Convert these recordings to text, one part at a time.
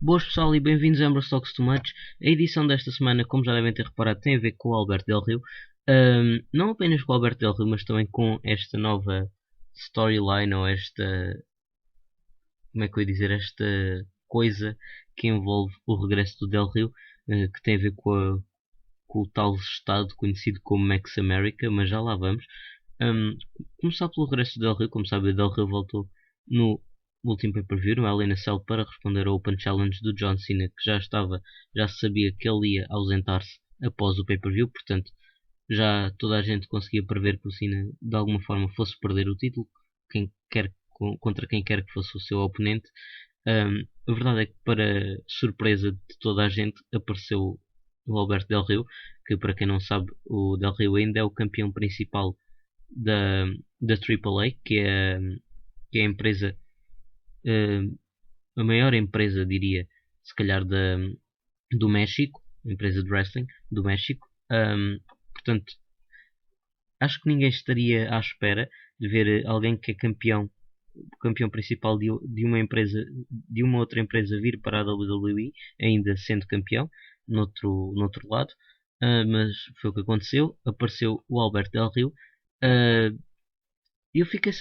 Boas pessoal e bem-vindos a Ambros Talks Too Much. A edição desta semana, como já devem ter reparado, tem a ver com o Alberto Del Rio. Não apenas com o Alberto Del Rio, mas também com esta nova storyline ou como é que eu ia dizer, esta coisa que envolve o regresso do Del Rio, que tem a ver com o tal estado conhecido como Max America, mas já lá vamos. Um, Começar pelo regresso do Del Rio, como sabe, o Del Rio voltou no último pay-per-view, no Hell in a Cell, para responder ao Open Challenge do John Cena, que já se sabia que ele ia ausentar-se após o pay-per-view, portanto, já toda a gente conseguia prever que o Cena de alguma forma fosse perder o título, contra quem quer que fosse o seu oponente. A verdade é que, para surpresa de toda a gente, apareceu o Alberto Del Rio, que, para quem não sabe, o Del Rio ainda é o campeão principal da, da AAA, que é a empresa, eh, a maior empresa, diria, se calhar, do México, a empresa de wrestling do México. Portanto, acho que ninguém estaria à espera de ver alguém que é campeão principal de uma empresa, de uma outra empresa vir para a WWE, ainda sendo campeão, noutro lado. Mas foi o que aconteceu. Apareceu o Alberto Del Rio. Uh, eu fiquei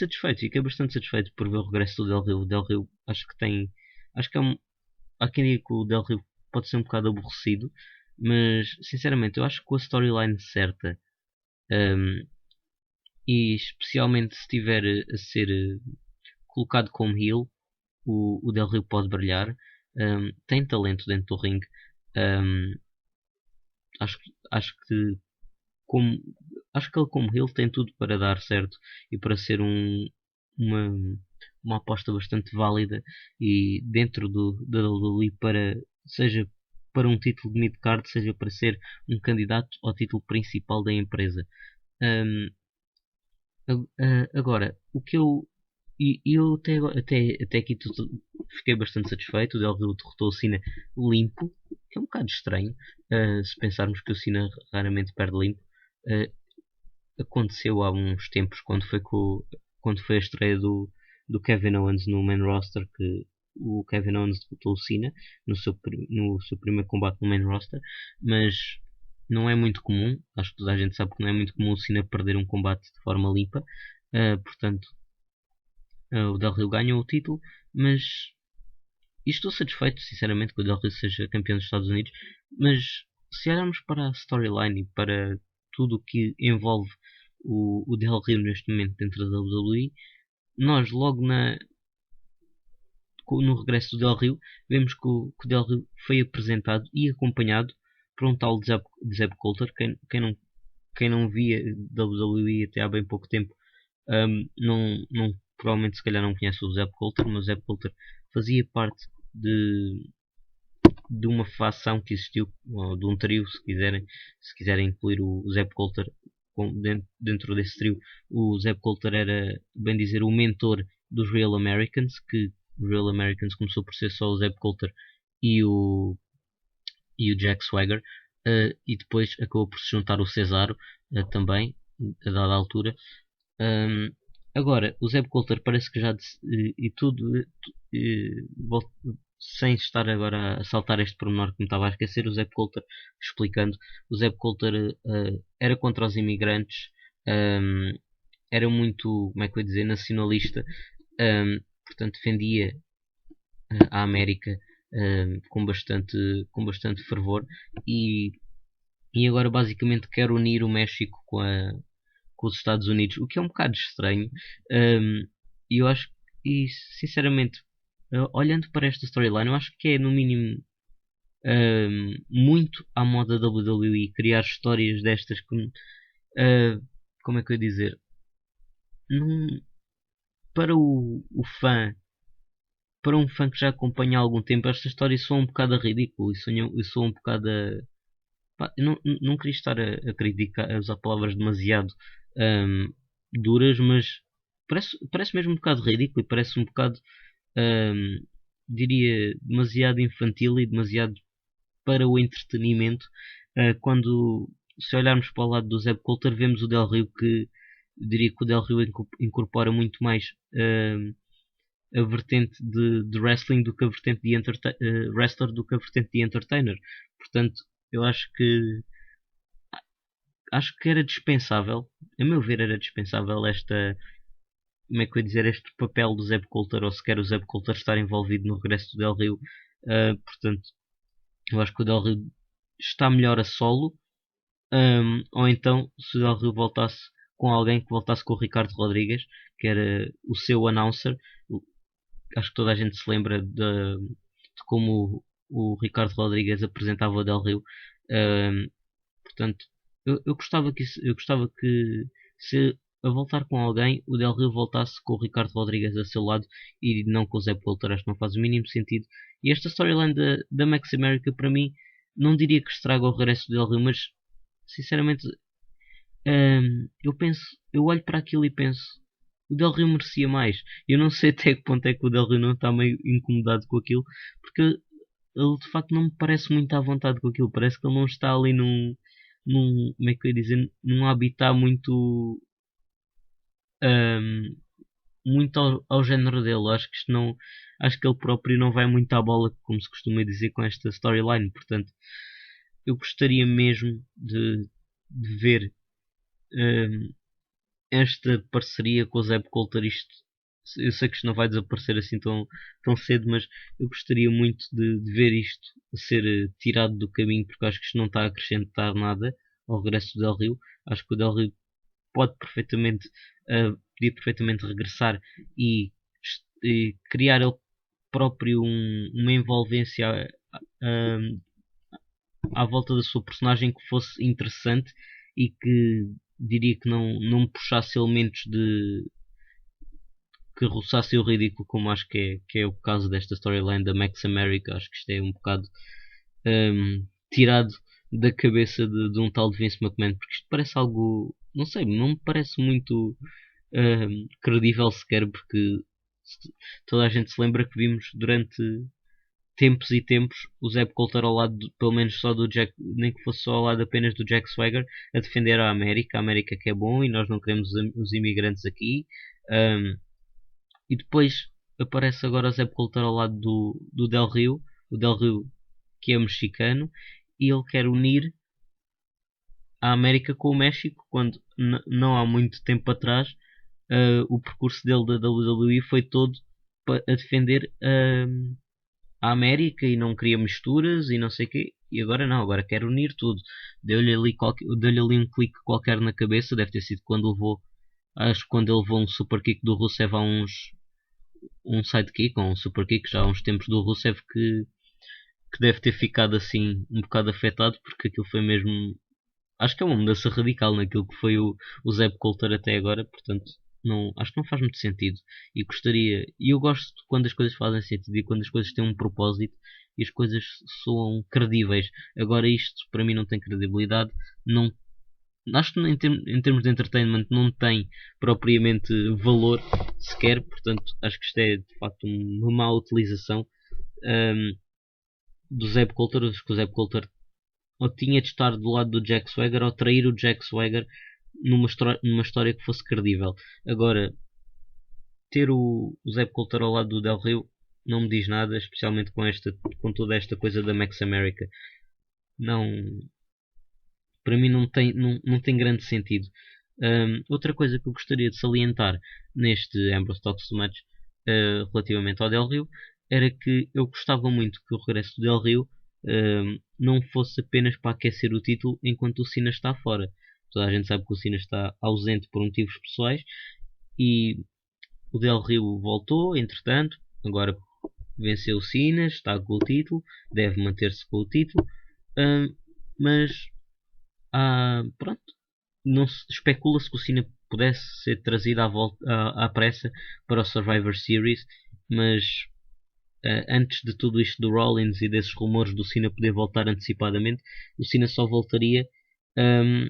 bastante satisfeito por ver o regresso do Del Rio. O Del Rio acho que há quem diga que o Del Rio pode ser um bocado aborrecido, mas sinceramente eu acho que com a storyline certa, um, e especialmente se estiver a ser colocado como heel, o Del Rio pode brilhar. Tem talento dentro do ringue. Um, acho que como, acho que ele como heel tem tudo para dar certo e para ser uma, uma aposta bastante válida e dentro da WWE, seja para um título de mid-card, seja para ser um candidato ao título principal da empresa. Um, Agora, o que eu até aqui fiquei bastante satisfeito. O Del Rio derrotou o Cena limpo, que é um bocado estranho, se pensarmos que o Cena raramente perde limpo. Uh, Aconteceu há uns tempos, quando foi a estreia do Kevin Owens no main roster, que o Kevin Owens derrotou o Cena no seu primeiro combate no main roster, mas não é muito comum. Acho que toda a gente sabe que não é muito comum o Cena perder um combate de forma limpa. Portanto, o Del Rio ganhou o título, mas e estou satisfeito, sinceramente, que o Del Rio seja campeão dos Estados Unidos. Mas se olharmos para a storyline e para tudo o que envolve o Del Rio neste momento dentro da WWE, nós logo no regresso do Del Rio vemos que o Del Rio foi apresentado e acompanhado por um tal de Zeb Coulter. Quem não via WWE até há bem pouco tempo, provavelmente se calhar não conhece o Zeb Coulter, mas o Zeb Coulter fazia parte de, de uma facção que existiu, ou de um trio, se quiserem incluir o Zeb Coulter dentro desse trio. O Zeb Coulter era, bem dizer, o mentor dos Real Americans, que os Real Americans começou por ser só o Zeb Coulter e o Jack Swagger, e depois acabou por se juntar o Cesaro, também, a dada altura. Um, Agora, o Zeb Coulter parece que e tudo, sem estar agora a saltar este pormenor que me estava a esquecer, o Zeb Coulter explicando, o Zeb Coulter era contra os imigrantes, um, era muito, como é que eu ia dizer, nacionalista, portanto defendia a América com bastante fervor, e, e agora basicamente quer unir o México com os Estados Unidos, o que é um bocado estranho. E eu acho, e sinceramente, olhando para esta storyline, eu acho que é no mínimo muito à moda da WWE criar histórias destas como é que eu ia dizer? Num, para o fã, para um fã que já acompanha há algum tempo, esta história soa um bocado ridículo e soa um bocado pá, eu não queria estar a criticar, a usar palavras demasiado ahm, duras, mas parece mesmo um bocado ridículo e parece um bocado, ahm, diria, demasiado infantil e demasiado para o entretenimento. Quando, se olharmos para o lado do Zeb Coulter, vemos o Del Rio, que eu diria que o Del Rio incorpora muito mais a vertente de wrestling do que a vertente de wrestler do que a vertente de entertainer. Portanto, eu acho que era dispensável, a meu ver era dispensável como é que eu ia dizer, este papel do Zeb Coulter, ou sequer o Zeb Coulter estar envolvido no regresso do Del Rio. Portanto, eu acho que o Del Rio está melhor a solo, ou então se o Del Rio voltasse com alguém que voltasse com o Ricardo Rodrigues, que era o seu announcer. Acho que toda a gente se lembra de como o Ricardo Rodrigues apresentava o Del Rio. Um, Portanto, eu gostava que se a voltar com alguém, o Del Rio voltasse com o Ricardo Rodrigues a seu lado e não com o Zé Poulter. Acho que não faz o mínimo sentido. E esta storyline da Max America, para mim, não diria que estraga o regresso do Del Rio, mas sinceramente, eu olho para aquilo e penso, o Del Rio merecia mais. Eu não sei até que ponto é que o Del Rio não está meio incomodado com aquilo, porque ele de facto não me parece muito à vontade com aquilo. Parece que ele não está ali como é que eu ia dizer, num habitat ahm, muito ao género dele. Acho que ele próprio não vai muito à bola, como se costuma dizer, com esta storyline. Portanto, eu gostaria mesmo de ver ahm, esta parceria com o Zeb Coulter. Eu sei que isto não vai desaparecer assim tão cedo, mas eu gostaria muito de ver isto ser tirado do caminho, porque acho que isto não está a acrescentar nada ao regresso do Del Rio. Acho que o Del Rio podia perfeitamente regressar e criar ele próprio uma envolvência ah, à volta da sua personagem que fosse interessante e que diria que não puxasse elementos que roçasse o ridículo, como acho que é o caso desta storyline da Max America. Acho que isto é um bocado tirado da cabeça de um tal de Vince McMahon, porque isto parece algo, não sei, não me parece muito credível sequer, porque toda a gente se lembra que vimos durante tempos e tempos o Zeb Coulter ao lado, pelo menos só do Jack, nem que fosse só ao lado apenas do Jack Swagger, a defender a América que é bom e nós não queremos os imigrantes aqui. Um, e depois aparece agora o Zeb Coulter ao lado do Del Rio, o Del Rio que é mexicano, e ele quer unir a América com o México, quando não há muito tempo atrás o percurso dele da WWE foi todo a defender a América e não queria misturas e não sei o quê. E agora não, agora quer unir tudo. Deu-lhe ali um clique qualquer na cabeça, deve ter sido quando levou, acho que quando ele levou um super kick do Rusev um sidekick ou um super kick já há uns tempos do Rusev que deve ter ficado assim um bocado afetado porque aquilo foi mesmo. Acho que é uma mudança radical naquilo que foi o Zeb Coulter até agora, portanto, acho que não faz muito sentido. E eu gosto quando as coisas fazem sentido e quando as coisas têm um propósito e as coisas soam credíveis. Agora, isto para mim não tem credibilidade, não, acho que em termos de entertainment não tem propriamente valor sequer, portanto, acho que isto é de facto uma má utilização um, do Zeb Coulter. Acho que o Zeb Coulter ou tinha de estar do lado do Jack Swagger ou trair o Jack Swagger numa história que fosse credível. Agora, ter o Zeb Coulter ao lado do Del Rio não me diz nada, especialmente com toda esta coisa da Max America. Não, para mim não tem grande sentido. Outra coisa que eu gostaria de salientar neste Ambrose Talks Match relativamente ao Del Rio era que eu gostava muito que o regresso do Del Rio não fosse apenas para aquecer o título enquanto o Cena está fora. Toda a gente sabe que o Cena está ausente por motivos pessoais e o Del Rio voltou, entretanto, agora venceu o Cena, está com o título, deve manter-se com o título, mas pronto, não se especula-se que o Cena pudesse ser trazido à pressa para o Survivor Series, mas antes de tudo isto do Rollins e desses rumores do Cena poder voltar antecipadamente, o Cena só voltaria um,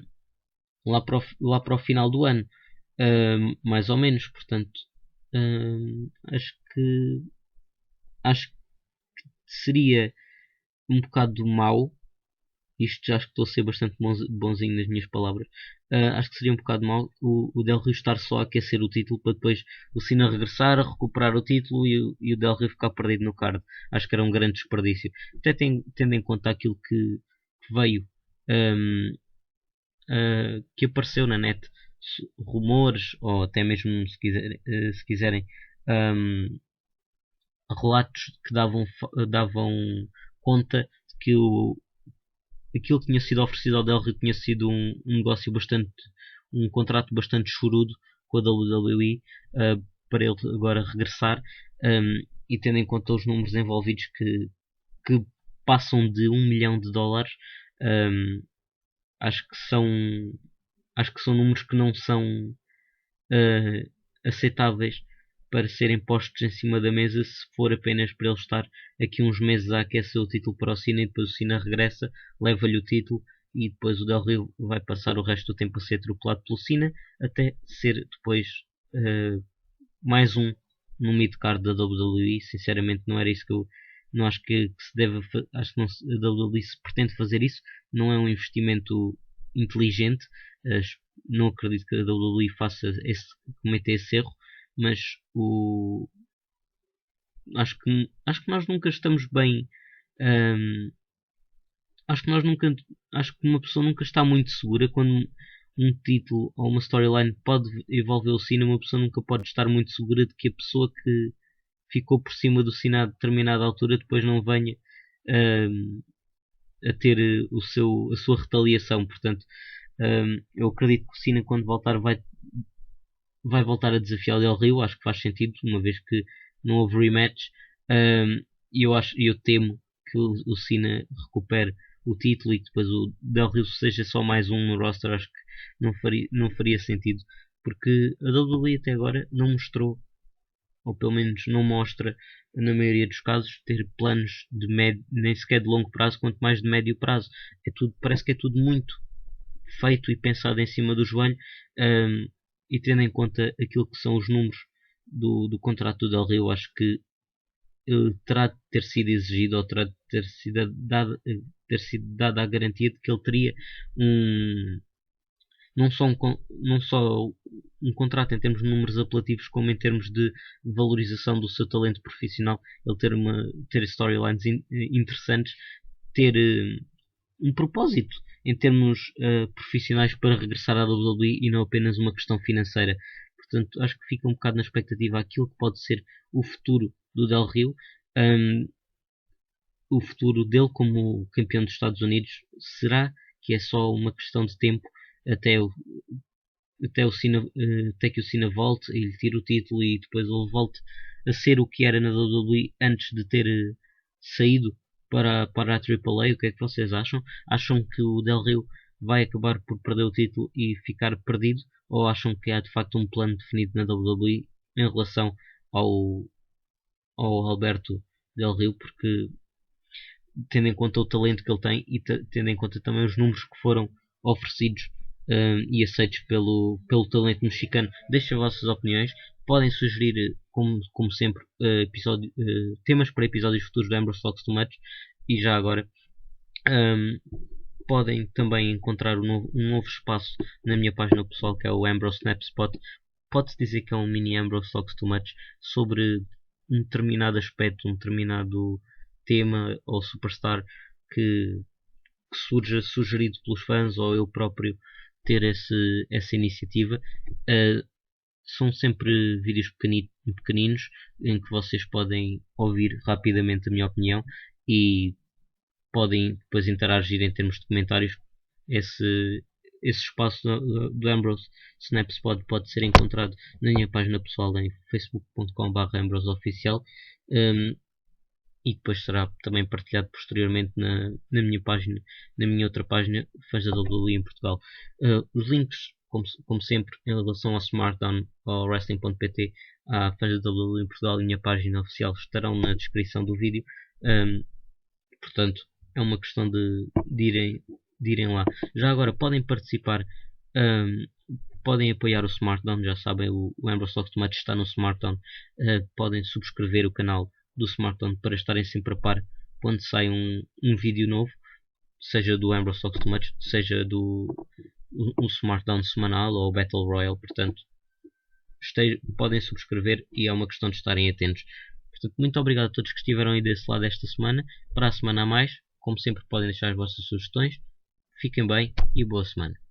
lá para o final do ano, mais ou menos. Portanto, um, acho que acho que seria um bocado mau isto já acho que estou a ser bastante bonzinho nas minhas palavras. Acho que seria um bocado mau o Del Rio estar só a aquecer o título para depois o Cena regressar, a recuperar o título e o Del Rio ficar perdido no card. Acho que era um grande desperdício. Até tendo em conta aquilo que veio, um, que apareceu na net, rumores ou até mesmo se quiserem, um, relatos que davam conta de que aquilo que tinha sido oferecido ao Del Rio tinha sido um negócio um contrato bastante chorudo com a WWE, para ele agora regressar, e tendo em conta os números envolvidos que passam de US$ 1 milhão, acho que são acho que são números que não são aceitáveis para serem postos em cima da mesa se for apenas para ele estar aqui uns meses a aquecer o título para o Cena e depois o Cena regressa, leva-lhe o título e depois o Del Rio vai passar o resto do tempo a ser atropelado pelo Cena até ser depois mais um no mid-card da WWE. Sinceramente não era isso que eu não acho que se deve, acho que não, a WWE se pretende fazer isso, não é um investimento inteligente. Não acredito que a WWE cometa esse erro, mas acho que nós nunca estamos bem. hum, acho que nós nunca, acho que uma pessoa nunca está muito segura quando um título ou uma storyline pode envolver o Cena. Uma pessoa nunca pode estar muito segura de que a pessoa que ficou por cima do Cena a determinada altura depois não venha hum, a ter a sua retaliação. Portanto, eu acredito que o Cena, quando voltar, vai voltar a desafiar o Del Rio. Acho que faz sentido, uma vez que não houve rematch. E eu temo que o Cena recupere o título e que depois o Del Rio seja só mais um no roster. Acho que não faria sentido, porque a WWE até agora não mostrou, ou pelo menos não mostra, na maioria dos casos, ter planos de médio, nem sequer de longo prazo, quanto mais de médio prazo. Parece que é tudo muito feito e pensado em cima do joelho, e tendo em conta aquilo que são os números do contrato do Del Rio, acho que terá de ter sido exigido ou terá de ter sido dada a garantia de que ele teria um, não só um contrato em termos de números apelativos, como em termos de valorização do seu talento profissional. Ele ter storylines interessantes, ter um propósito em termos profissionais para regressar à WWE e não apenas uma questão financeira. Portanto, acho que fica um bocado na expectativa aquilo que pode ser o futuro do Del Rio, um, o futuro dele como campeão dos Estados Unidos. Será que é só uma questão de tempo até o, até que o Cena volte e lhe tire o título e depois ele volte a ser o que era na WWE antes de ter saído para a AAA? O que é que vocês acham? Acham que o Del Rio vai acabar por perder o título e ficar perdido? Ou acham que há de facto um plano definido na WWE em relação ao, ao Alberto Del Rio? Porque tendo em conta o talento que ele tem e tendo em conta também os números que foram oferecidos e aceitos pelo talento mexicano. Deixem as vossas opiniões. Podem sugerir, como sempre, temas para episódios futuros do Ambrose Talks Too Much. E já agora, um, podem também encontrar um novo espaço na minha página pessoal, que é o Ambrose Snapspot. Pode-se dizer que é um mini Ambrose Talks Too Much sobre um determinado aspecto, um determinado tema ou superstar que surja sugerido pelos fãs ou eu próprio ter essa iniciativa. São sempre vídeos pequeninos em que vocês podem ouvir rapidamente a minha opinião e podem depois interagir em termos de comentários. Esse espaço do Ambrose Snapspot pode ser encontrado na minha página pessoal em facebook.com/ambroseoficial, e depois será também partilhado posteriormente na minha página, na minha outra página, Fãs da WWE em Portugal. Os links, como sempre, em relação ao SmackDown ou ao Wrestling.pt, à Fãs da WWE em Portugal e minha página oficial, estarão na descrição do vídeo. Portanto, é uma questão de irem lá. Já agora, podem participar, podem apoiar o SmackDown. Já sabem, o Ambrose Talks Too Much está no SmackDown. Podem subscrever o canal do SmackDown para estarem sempre a par quando sai um vídeo novo. seja do Ambrose Talks Much, seja do um Smartdown semanal ou Battle Royale, portanto podem subscrever e é uma questão de estarem atentos. Portanto, muito obrigado a todos que estiveram aí desse lado esta semana. Para a semana a mais, como sempre podem deixar as vossas sugestões. Fiquem bem e boa semana.